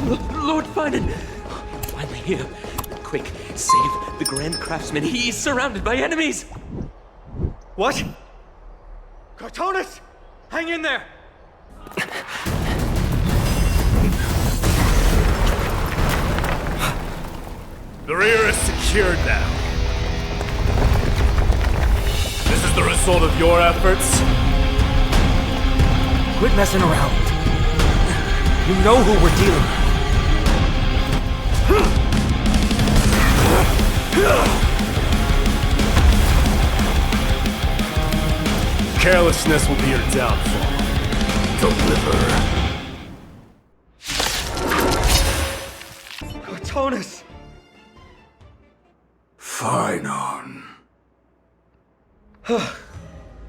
Lord Finan! Finally here. Quick, save the Grand Craftsman. He's surrounded by enemies! What? Cartonus! Hang in there! The rear is secured now. This is the result of your efforts? Quit messing around. You know who we're dealing with. Carelessness will be your downfall. Deliver. Cartonus! Finan.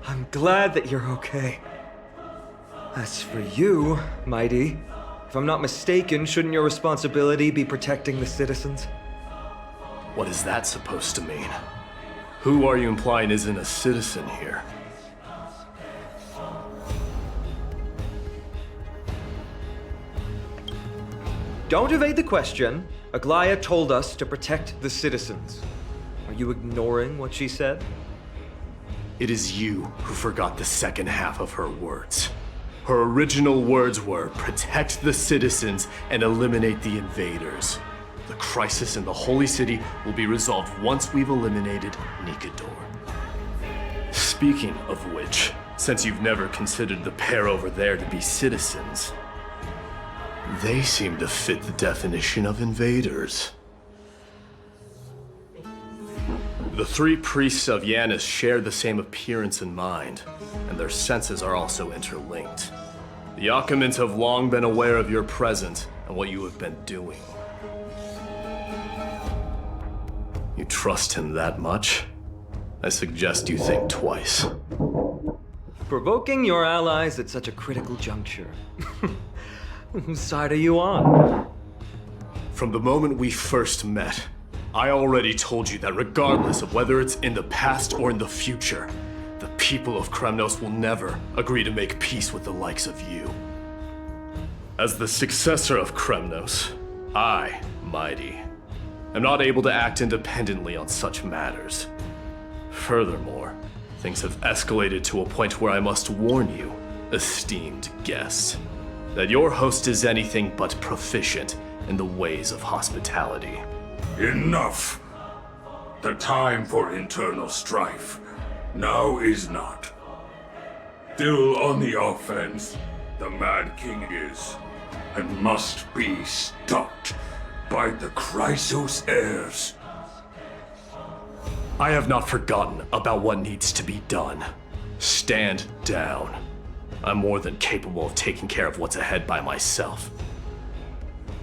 I'm glad that you're okay. As for you, Mighty, if I'm not mistaken, shouldn't your responsibility be protecting the citizens? What is that supposed to mean? Who are you implying isn't a citizen here? Don't evade the question. Aglaia told us to protect the citizens. Are you ignoring what she said? It is you who forgot the second half of her words. Her original words were, protect the citizens and eliminate the invaders. The crisis in the Holy City will be resolved once we've eliminated Nikador. Speaking of which, since you've never considered the pair over there to be citizens, they seem to fit the definition of invaders. The three priests of Yanis share the same appearance and mind, and their senses are also interlinked. The Achaemins have long been aware of your presence and what you have been doing. You trust him that much? I suggest you think twice. Provoking your allies at such a critical juncture. Whose side are you on? From the moment we first met, I already told you that regardless of whether it's in the past or in the future, the people of Kremnos will never agree to make peace with the likes of you. As the successor of Kremnos, I, Mighty, am not able to act independently on such matters. Furthermore, things have escalated to a point where I must warn you, esteemed guest, that your host is anything but proficient in the ways of hospitality. Enough. The time for internal strife now is not. Still on the offense, the Mad King is, and must be stopped by the Chrysos heirs. I have not forgotten about what needs to be done. Stand down. I'm more than capable of taking care of what's ahead by myself.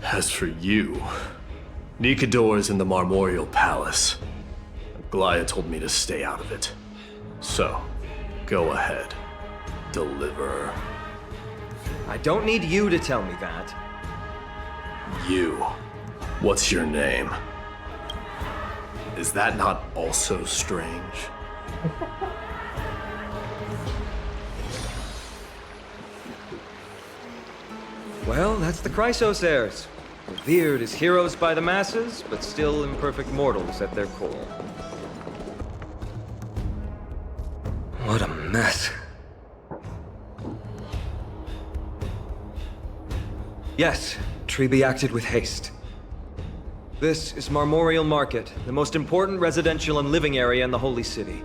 As for you, Nikador is in the Marmorial Palace. Aglaia told me to stay out of it. So, go ahead. Deliver. I don't need you to tell me that. You. What's your name? Is that not also strange? Well, that's the Chrysos heirs. Revered as heroes by the masses, but still imperfect mortals at their core. What a mess. Yes, Treby acted with haste. This is Marmorial Market, the most important residential and living area in the Holy City.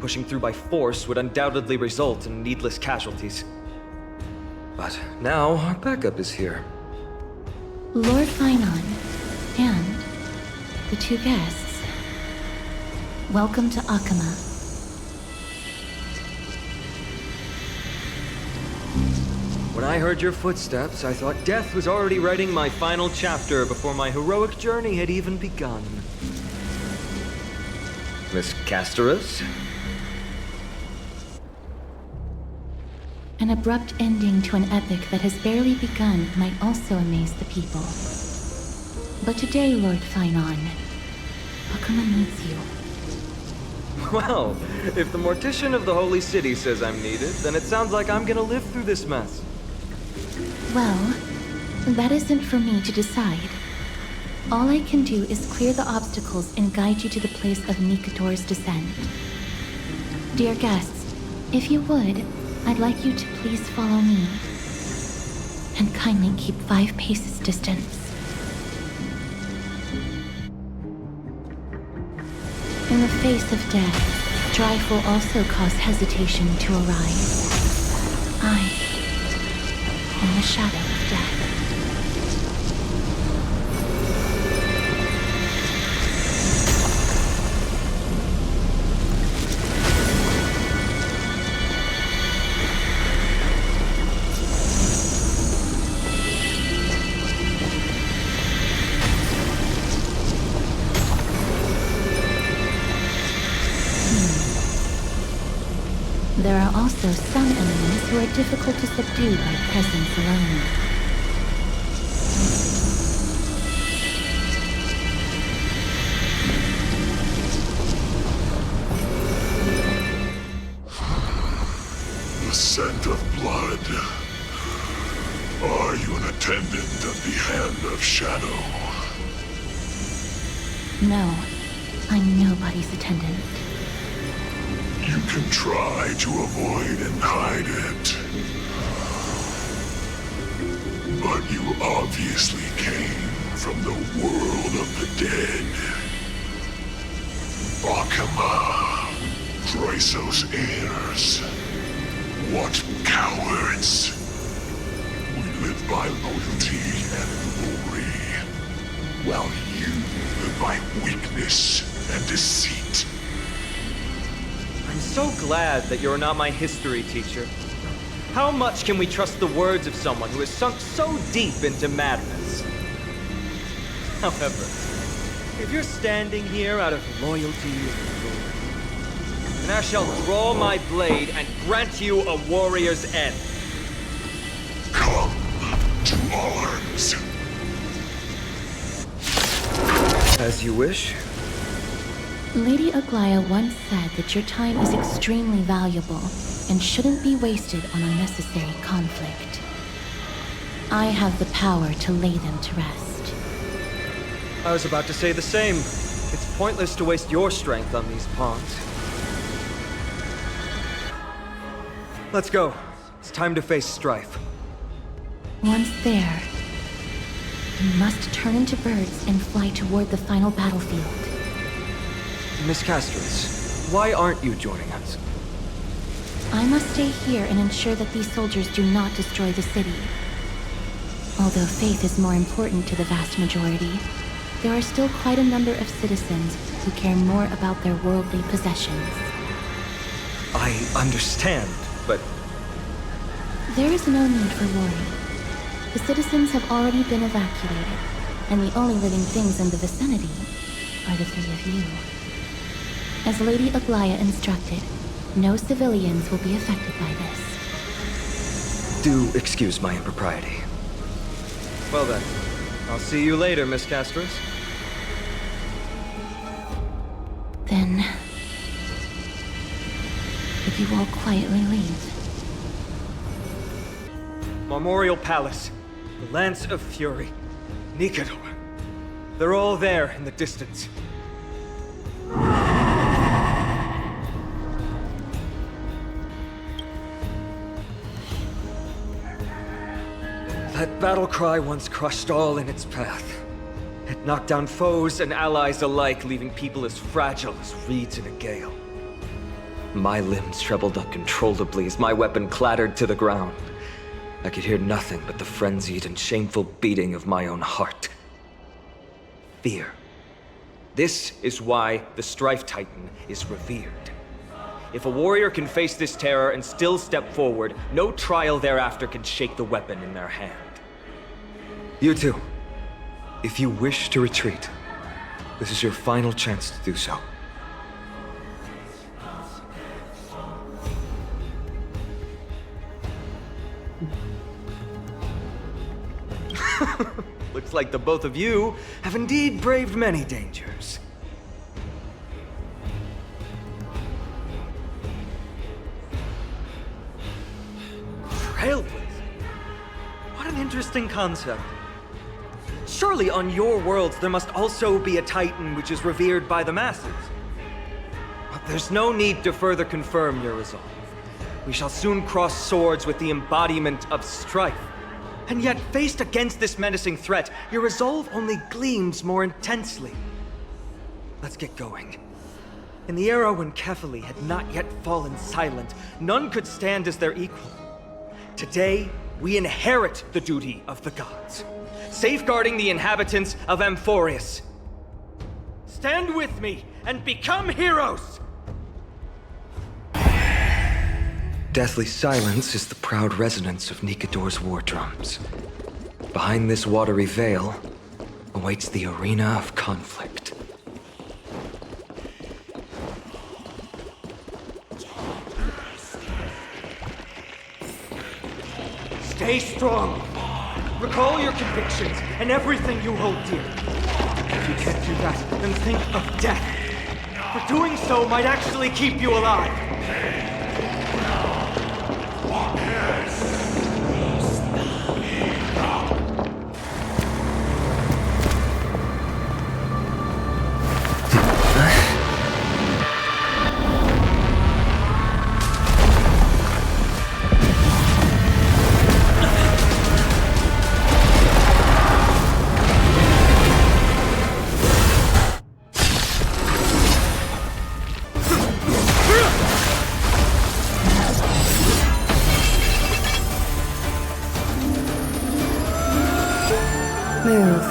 Pushing through by force would undoubtedly result in needless casualties. But now our backup is here. Lord Finan and the two guests. Welcome to Achaema. When I heard your footsteps, I thought death was already writing my final chapter before my heroic journey had even begun. Miss Castorus? An abrupt ending to an epic that has barely begun might also amaze the people. But today, Lord Finan, Achaema needs you. Well, if the Mortician of the Holy City says I'm needed, then it sounds like I'm gonna live through this mess. Well, That isn't for me to decide. All I can do is clear the obstacles and guide you to the place of Nikador's descent. Dear guests, if you would, I'd like you to please follow me. And kindly keep 5 paces distance. In the face of death, Strife will also cause hesitation to arise. I am the shadow of death. There are also some enemies who are difficult to subdue by presence alone. The scent of blood. Are you an attendant of the Hand of Shadow? No, I'm nobody's attendant. You can try to avoid and hide it. But you obviously came from the world of the dead. Akama, Chrysos heirs. What cowards! We live by loyalty and glory, while you live by weakness and deceit. I'm so glad that you're not my history teacher. How much can we trust the words of someone who has sunk so deep into madness? However, if you're standing here out of loyalty and glory, then I shall draw my blade and grant you a warrior's end. Come to arms. As you wish. Lady Aglaya once said that your time is extremely valuable and shouldn't be wasted on unnecessary conflict. I have the power to lay them to rest. I was about to say the same. It's pointless to waste your strength on these pawns. Let's go. It's time to face Strife. Once there, you must turn into birds and fly toward the final battlefield. Miss Castris, why aren't you joining us? I must stay here and ensure that these soldiers do not destroy the city. Although faith is more important to the vast majority, there are still quite a number of citizens who care more about their worldly possessions. I understand, but... There is no need for worry. The citizens have already been evacuated, and the only living things in the vicinity are the 3 of you. As Lady Aglaya instructed, no civilians will be affected by this. Do excuse my impropriety. Well then, I'll see you later, Miss Castris. Then... would you all quietly leave? Memorial Palace, the Lance of Fury, Nikador. They're all there in the distance. That battle cry once crushed all in its path. It knocked down foes and allies alike, leaving people as fragile as reeds in a gale. My limbs trembled uncontrollably as my weapon clattered to the ground. I could hear nothing but the frenzied and shameful beating of my own heart. Fear. This is why the Strife Titan is revered. If a warrior can face this terror and still step forward, no trial thereafter can shake the weapon in their hand. You two, if you wish to retreat, this is your final chance to do so. Looks like the both of you have indeed braved many dangers. Trailblazer? What an interesting interesting concept. Surely on your worlds there must also be a Titan which is revered by the masses. But there's no need to further confirm your resolve. We shall soon cross swords with the embodiment of Strife. And yet, faced against this menacing threat, your resolve only gleams more intensely. Let's get going. In the era when Kefali had not yet fallen silent, none could stand as their equal. Today, we inherit the duty of the gods, safeguarding the inhabitants of Amphoreus. Stand with me and become heroes! Deathly silence is the proud resonance of Nikador's war drums. Behind this watery veil awaits the arena of conflict. Stay strong! Recall your convictions and everything you hold dear. If you can't do that, then think of death. For doing so might actually keep you alive. Move.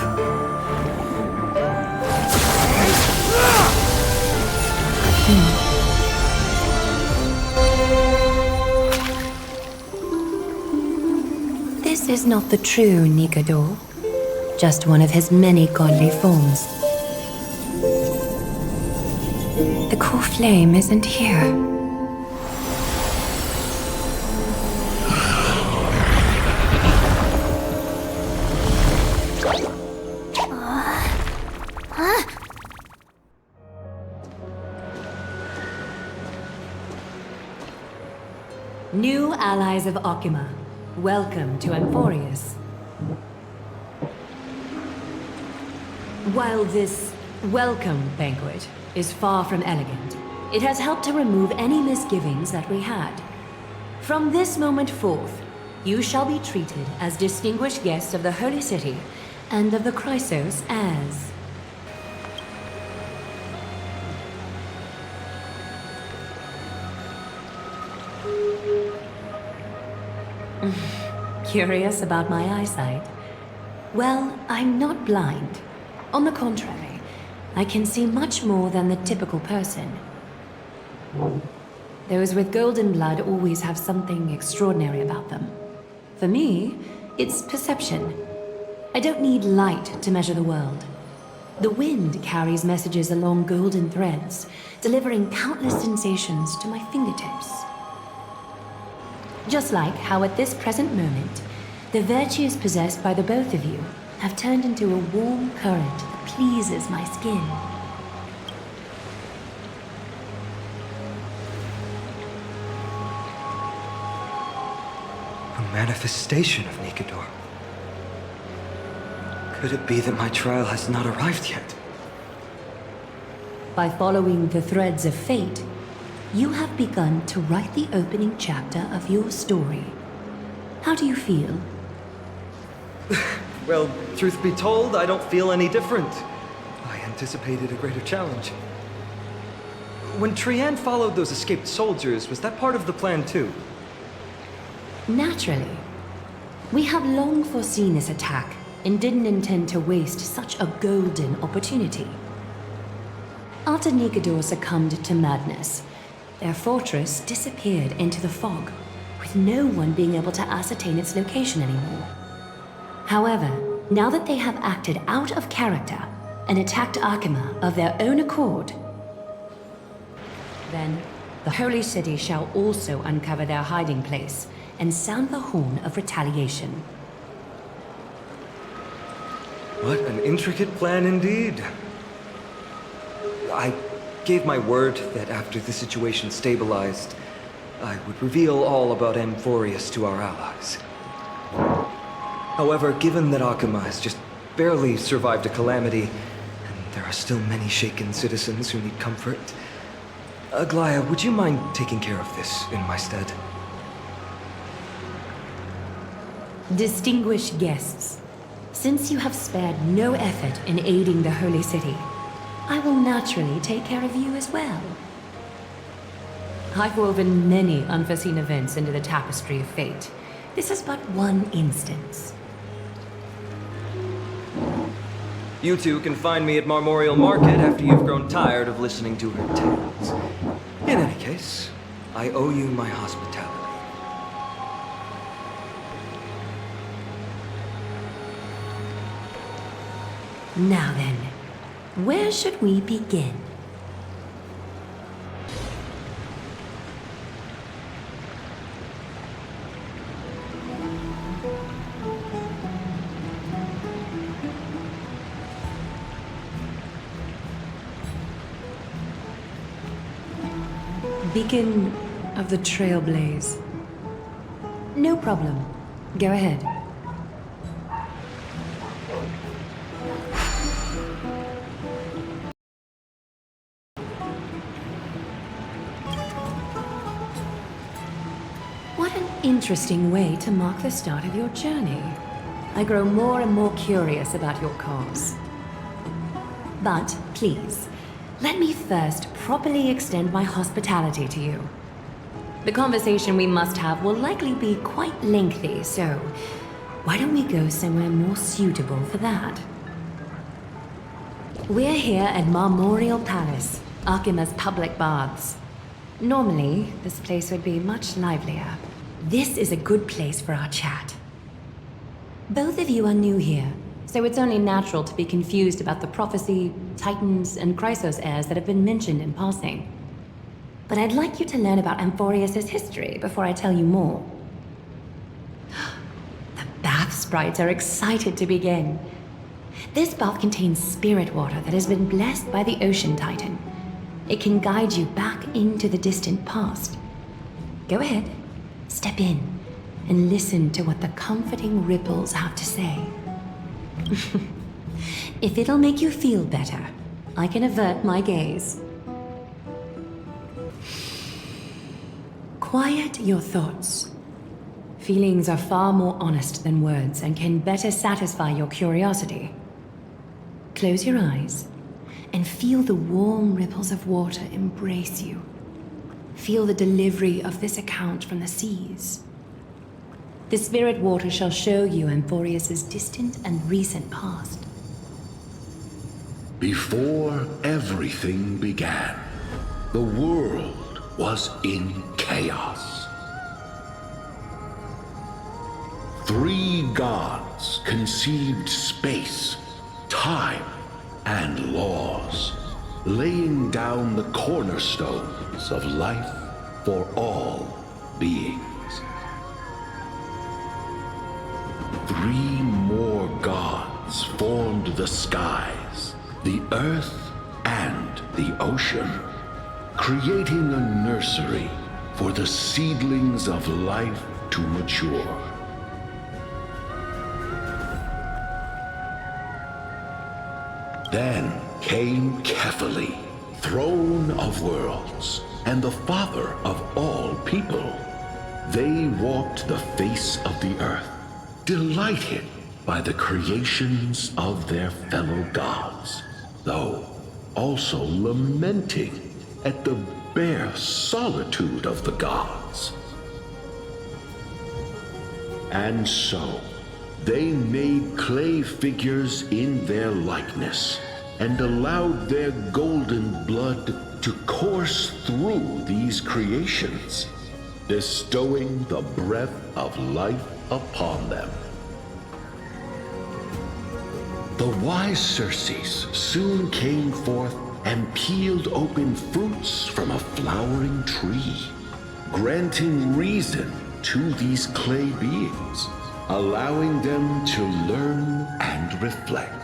This is not the true Nikador, just one of his many godly forms. The core flame isn't here. New allies of Okima, welcome to Amphoreus. While this welcome banquet is far from elegant, it has helped to remove any misgivings that we had. From this moment forth, you shall be treated as distinguished guests of the Holy City and of the Chrysos as... Curious about my eyesight? Well, I'm not blind. On the contrary, I can see much more than the typical person. Those with golden blood always have something extraordinary about them. For me, it's perception. I don't need light to measure the world. The wind carries messages along golden threads, delivering countless sensations to my fingertips. Just like how at this present moment, the virtues possessed by the both of you have turned into a warm current that pleases my skin. A manifestation of Nikador. Could it be that my trial has not arrived yet? By following the threads of fate, you have begun to write the opening chapter of your story. How do you feel? Well, truth be told, I don't feel any different. I anticipated a greater challenge. When Trianne followed those escaped soldiers, was that part of the plan too? Naturally. We have long foreseen this attack and didn't intend to waste such a golden opportunity. After Nikador succumbed to madness, their fortress disappeared into the fog, with no one being able to ascertain its location anymore. However, now that they have acted out of character and attacked Akima of their own accord, then the Holy City shall also uncover their hiding place and sound the horn of retaliation. What an intricate plan indeed. I gave my word that after the situation stabilized, I would reveal all about Amphoreus to our allies. However, given that Akuma has just barely survived a calamity, and there are still many shaken citizens who need comfort, Aglaya, would you mind taking care of this in my stead? Distinguished guests, since you have spared no effort in aiding the Holy City, I will naturally take care of you as well. I've woven many unforeseen events into the tapestry of fate. This is but one instance. You two can find me at Marmorial Market after you've grown tired of listening to her tales. In any case, I owe you my hospitality. Now then, where should we begin? Beacon of the Trailblaze. No problem. Go ahead. What an interesting way to mark the start of your journey. I grow more and more curious about your cause. But please, let me first properly extend my hospitality to you. The conversation we must have will likely be quite lengthy, so why don't we go somewhere more suitable for that? We're here at Marmorial Palace, Akima's public baths. Normally, this place would be much livelier. This is a good place for our chat. Both of you are new here, so it's only natural to be confused about the prophecy, titans, and Chrysos heirs that have been mentioned in passing. But I'd like you to learn about Amphoreus' history before I tell you more. The bath sprites are excited to begin. This bath contains spirit water that has been blessed by the ocean titan. It can guide you back into the distant past. Go ahead, step in, and listen to what the comforting ripples have to say. If it'll make you feel better, I can avert my gaze. Quiet your thoughts. Feelings are far more honest than words and can better satisfy your curiosity. Close your eyes and feel the warm ripples of water embrace you. Feel the delivery of this account from the seas. The spirit water shall show you Amphoreus' distant and recent past. Before everything began, the world was in chaos. 3 gods conceived space, time, and laws, laying down the cornerstones of life for all beings. 3 more gods formed the skies, the earth, and the ocean, creating a nursery for the seedlings of life to mature. Then came Kephili, throne of worlds, and the father of all people. They walked the face of the earth, delighted by the creations of their fellow gods, though also lamenting at the bare solitude of the gods. And so, they made clay figures in their likeness, and allowed their golden blood to course through these creations, bestowing the breath of life upon them. The wise Circes soon came forth and peeled open fruits from a flowering tree, granting reason to these clay beings, allowing them to learn and reflect.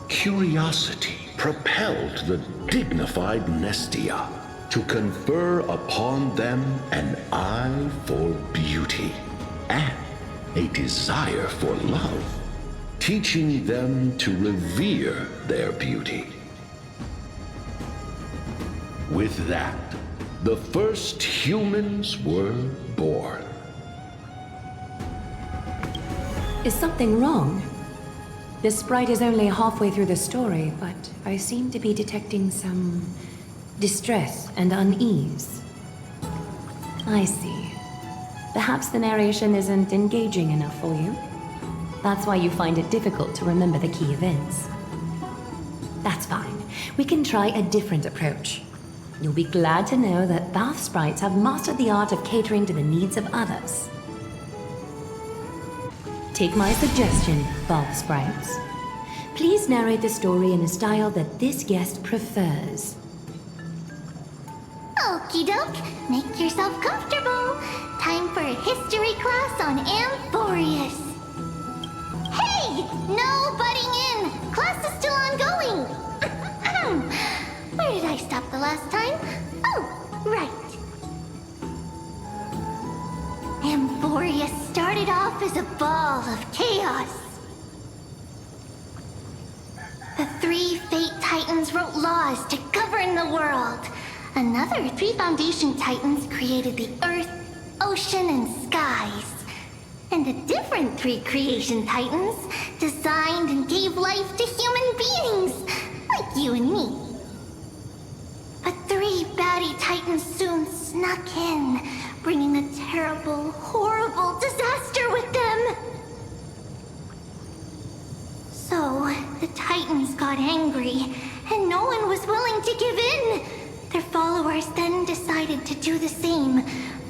Curiosity propelled the dignified Nestia to confer upon them an eye for beauty, and a desire for love, teaching them to revere their beauty. With that, the first humans were born. Is something wrong? The sprite is only halfway through the story, but I seem to be detecting some distress and unease. I see. Perhaps the narration isn't engaging enough for you. That's why you find it difficult to remember the key events. That's fine. We can try a different approach. You'll be glad to know that bath sprites have mastered the art of catering to the needs of others. Take my suggestion, bath sprites. Please narrate the story in a style that this guest prefers. Okie doke, make yourself comfortable. Time for a history class on Amphoreus. Hey, no butting in. Class is still ongoing. Where did I stop the last time? Oh, right. Amphoreus started off as a ball of chaos. The 3 Fate Titans wrote laws to govern the world. Another 3 Foundation Titans created the Earth, Ocean, and Skies. And a different 3 Creation Titans designed and gave life to human beings, like you and me. But 3 baddie Titans soon snuck in, bringing a terrible, horrible disaster with them. So, the Titans got angry, and no one was willing to give in. Their followers then decided to do the same,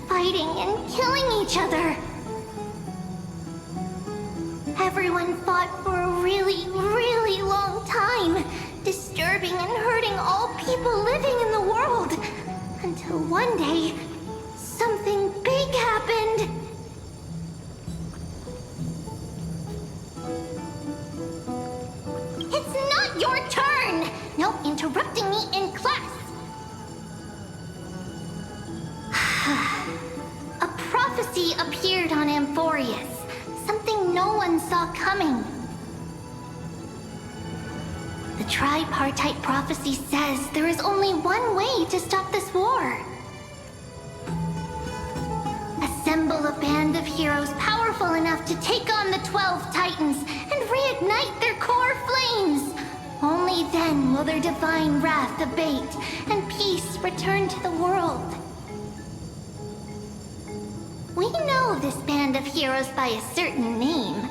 fighting and killing each other. Everyone fought for a really, really long time, disturbing and hurting all people living in the world. Until one day, something big happened. It's not your turn! No interrupting me in class. A prophecy appeared on Amphoreus. Something no one saw coming. The tripartite prophecy says there is only one way to stop this war. Assemble a band of heroes powerful enough to take on the 12 Titans and reignite their core flames. Only then will their divine wrath abate and peace return to the world. We know this band of heroes by a certain name.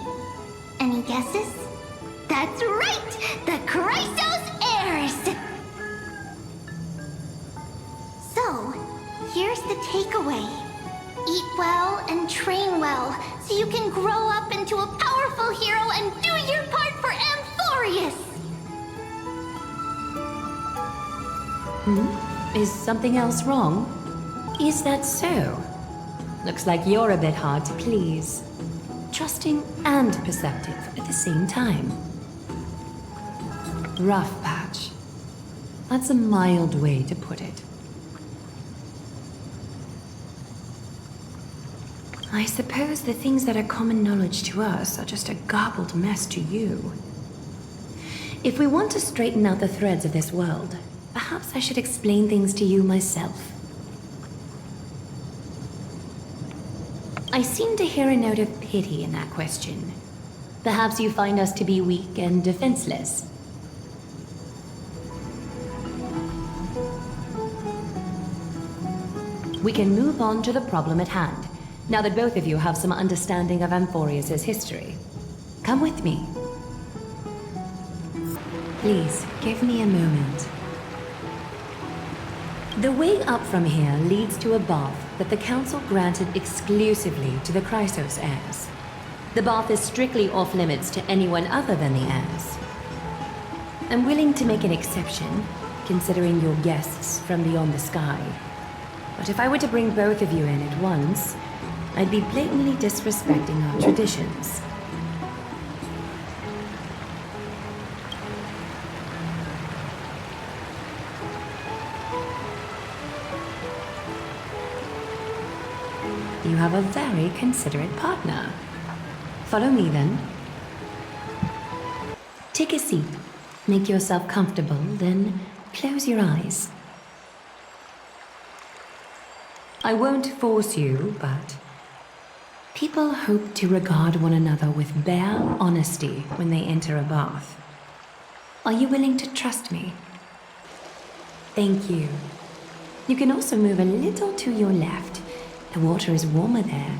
Any guesses? That's right! The Chrysos Heirs! So, here's the takeaway. Eat well and train well, so you can grow up into a powerful hero and do your part for Amphoreus! Is something else wrong? Is that so? Looks like you're a bit hard to please. Trusting and perceptive at the same time. Rough patch. That's a mild way to put it. I suppose the things that are common knowledge to us are just a garbled mess to you. If we want to straighten out the threads of this world, perhaps I should explain things to you myself. I seem to hear a note of pity in that question. Perhaps you find us to be weak and defenseless. We can move on to the problem at hand, now that both of you have some understanding of Amphoreus' history. Come with me. Please, give me a moment. The way up from here leads to a bath that the Council granted exclusively to the Chrysos heirs. The bath is strictly off-limits to anyone other than the heirs. I'm willing to make an exception, considering you're guests from beyond the sky. But if I were to bring both of you in at once, I'd be blatantly disrespecting our traditions. You have a very considerate partner. Follow me then. Take a seat. Make yourself comfortable, then close your eyes. I won't force you, but people hope to regard one another with bare honesty when they enter a bath. Are you willing to trust me? Thank you. You can also move a little to your left. The water is warmer there.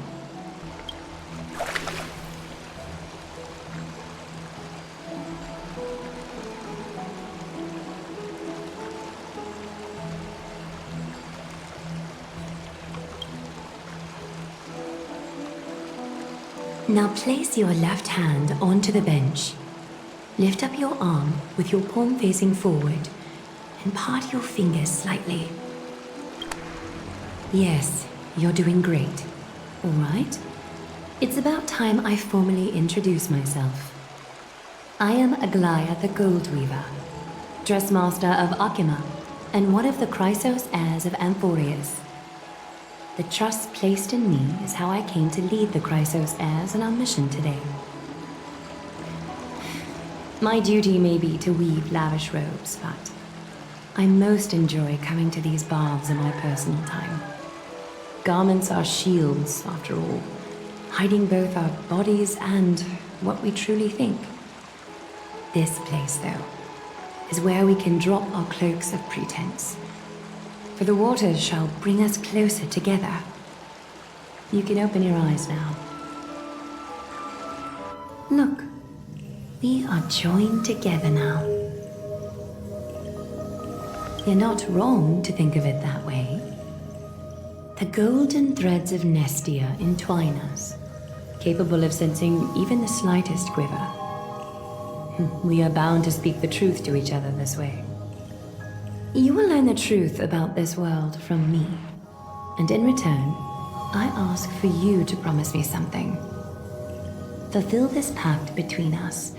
Now place your left hand onto the bench. Lift up your arm with your palm facing forward and part your fingers slightly. Yes, you're doing great. All right. It's about time I formally introduce myself. I am Aglaya the Gold Weaver, Dressmaster of Akima, and one of the Chrysos heirs of Amphoreus. The trust placed in me is how I came to lead the Chrysos heirs on our mission today. My duty may be to weave lavish robes, but I most enjoy coming to these baths in my personal time. Garments are shields, after all, hiding both our bodies and what we truly think. This place, though, is where we can drop our cloaks of pretense. For the waters shall bring us closer together. You can open your eyes now. Look, we are joined together now. You're not wrong to think of it that way. The golden threads of Nestia entwine us, capable of sensing even the slightest quiver. We are bound to speak the truth to each other this way. You will learn the truth about this world from me, and in return, I ask for you to promise me something. Fulfill this pact between us,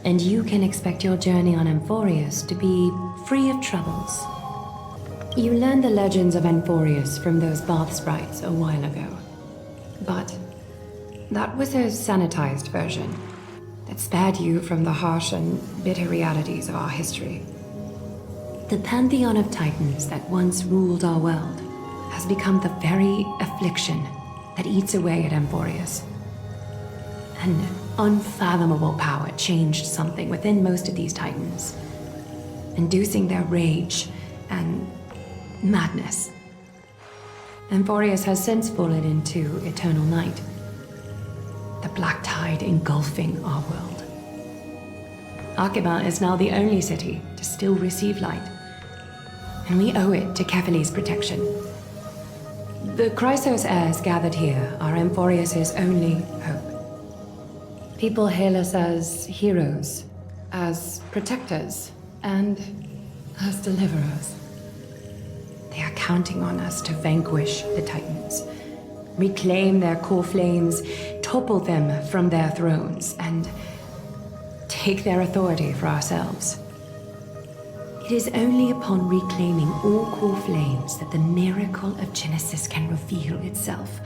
and you can expect your journey on Amphoreus to be free of troubles. You learned the legends of Amphoreus from those bath sprites a while ago. But that was a sanitized version that spared you from the harsh and bitter realities of our history. The pantheon of titans that once ruled our world has become the very affliction that eats away at Amphoreus. An unfathomable power changed something within most of these titans, inducing their rage and madness. Amphoreus has since fallen into eternal night, the black tide engulfing our world. Akima is now the only city to still receive light, and we owe it to Kefali's protection. The Chrysos heirs gathered here are Amphoreus' only hope. People hail us as heroes, as protectors, and as deliverers. They are counting on us to vanquish the Titans, reclaim their core flames, topple them from their thrones, and take their authority for ourselves. It is only upon reclaiming all core flames that the miracle of Genesis can reveal itself,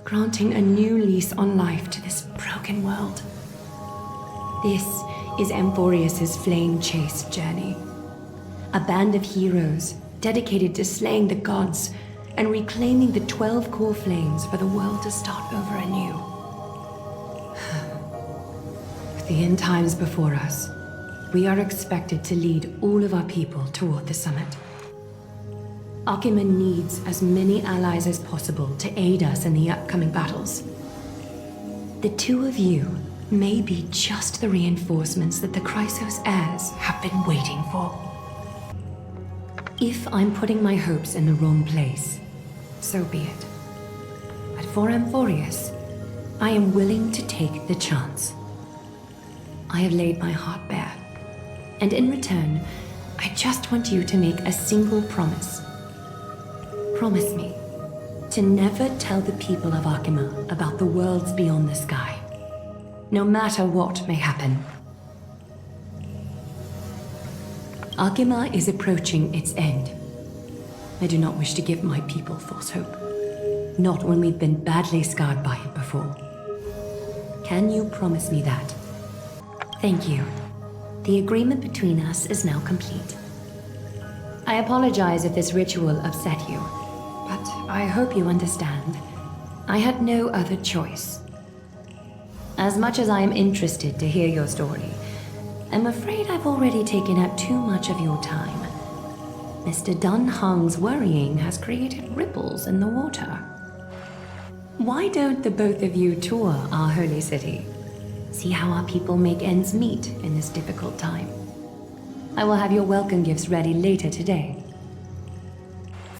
granting a new lease on life to this broken world. This is Amphoreus' flame-chased journey. A band of heroes dedicated to slaying the gods and reclaiming the 12 core flames for the world to start over anew. With the end times before us, we are expected to lead all of our people toward the summit. Akima needs as many allies as possible to aid us in the upcoming battles. The two of you may be just the reinforcements that the Chrysos heirs have been waiting for. If I'm putting my hopes in the wrong place, so be it. But for Amphoreus, I am willing to take the chance. I have laid my heart bare, and in return, I just want you to make a single promise. Promise me to never tell the people of Akima about the worlds beyond the sky, no matter what may happen. Akima is approaching its end. I do not wish to give my people false hope. Not when we've been badly scarred by it before. Can you promise me that? Thank you. The agreement between us is now complete. I apologize if this ritual upset you, but I hope you understand. I had no other choice. As much as I am interested to hear your story, I'm afraid I've already taken up too much of your time. Mr. Dunhung's worrying has created ripples in the water. Why don't the both of you tour our holy city? See how our people make ends meet in this difficult time. I will have your welcome gifts ready later today.